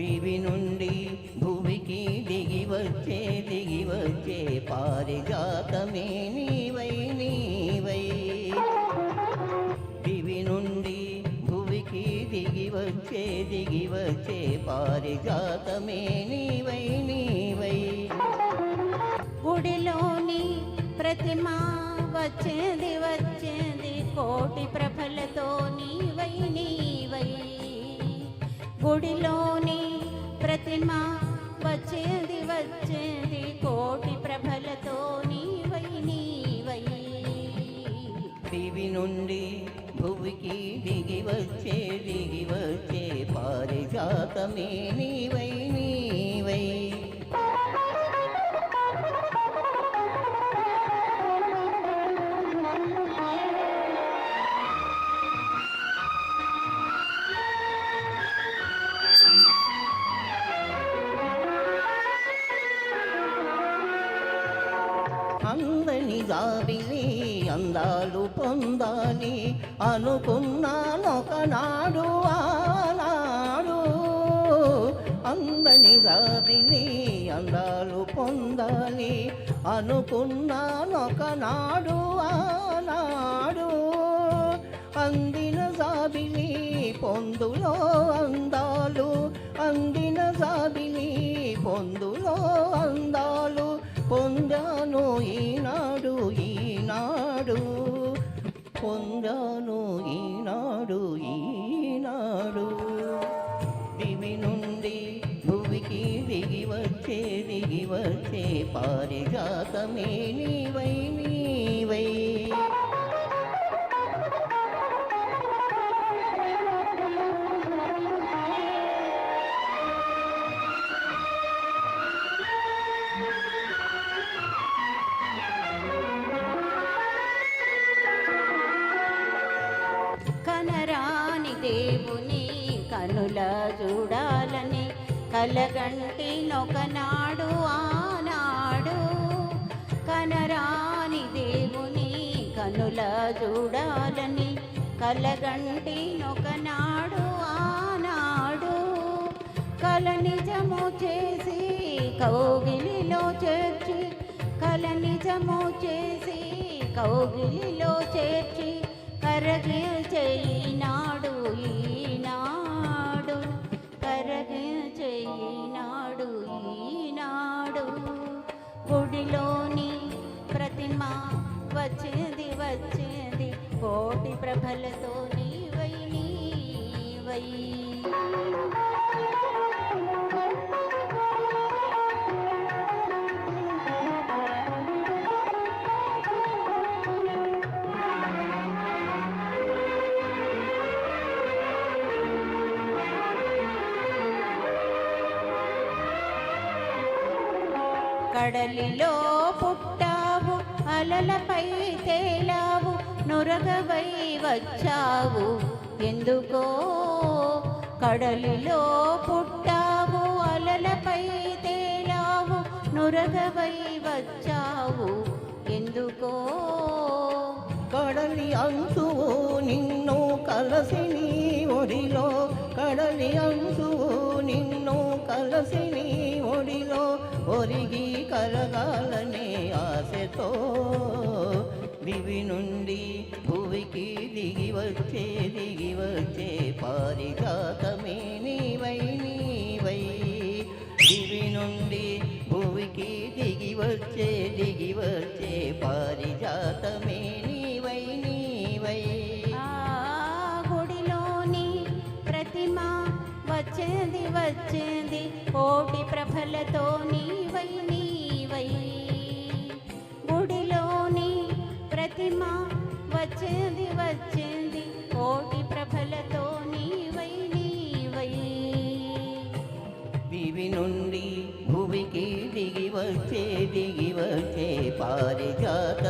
దివి నుండి భూమికి దిగి వచ్చే పారిజాతమే నీవై నీవై. దివి నుండి భూమికి దిగి వచ్చే పారిజాతమే నీవై నీవై. గుడిలోని ప్రతిమ వచ్చేది కోటి ప్రభలతో నీవై నీవై. గుడిలోని ప్రతిమ వచ్చేది కోటి ప్రభలతో నీవై నీవై. దివి నుండి భువికి దిగి వచ్చే పారిజాతమే నీవై నీవై. అందని జాబిలి అందాలు పొందాలి అనుకున్నానొకనాడు ఆనాడు. అందని జాబిలి అందాలు పొందాలి అనుకున్నానొకనాడు ఆనాడు. అందిన జాబిలి పొందులో అందాలు, అందిన జాబిలి పొందులో అందాలు పొందాను ఈనాడు ఈనాడు. పొందాను ఈనాడు ఈనాడు. దివి నుండి భువికి దిగి వచ్చే పారిజాతమే నీవై నీవై. కనరాని దేవుని కనుల చూడాలని కలగంటి నొకనాడు ఆనాడు. కనరాని దేవుని కనుల చూడాలని కలగంటి నొకనాడు ఆనాడు. కల నిజము చేసి కౌగిలిలో చేర్చి, కల నిజము చేసి కౌగిలిలో చేర్చి కరగిల్చే ఈనాడు ఈనాడు. కరగిల్చే ఈనాడు ఈనాడు. గుడిలోని ప్రతిమ వచ్చేది కోటి ప్రభలతో నీవై నీవై. కడలిలో పుట్టావు అలలపై తేలావు నురగవై వచ్చావు ఎందుకో. కడలిలో పుట్టావు అలలపై తేలావు నురగవై వచ్చావు ఎందుకో. కడలి అంచువు నిన్ను కలసి నీ ఒడిలో, కడలి అంచువు నిన్ను కలసి నీ ఒడిలో ఒరిగి కరగాలనే ఆశతో. దివి నుండి భువికి దిగి వచ్చే పారిజాతమే నీవై నీవై. దివి నుండి భువికి దిగి వచ్చే పారిజాతమే నీవై నీవై. గుడిలోని ప్రతిమ వచ్చేది కోటి ప్రభలతో నీవై నీవై. గుడిలోని ప్రతిమ వచ్చేది కోటి ప్రభలతో నీవై నీవై. దివి నుండి భువికి దిగి వచ్చే పారిజాత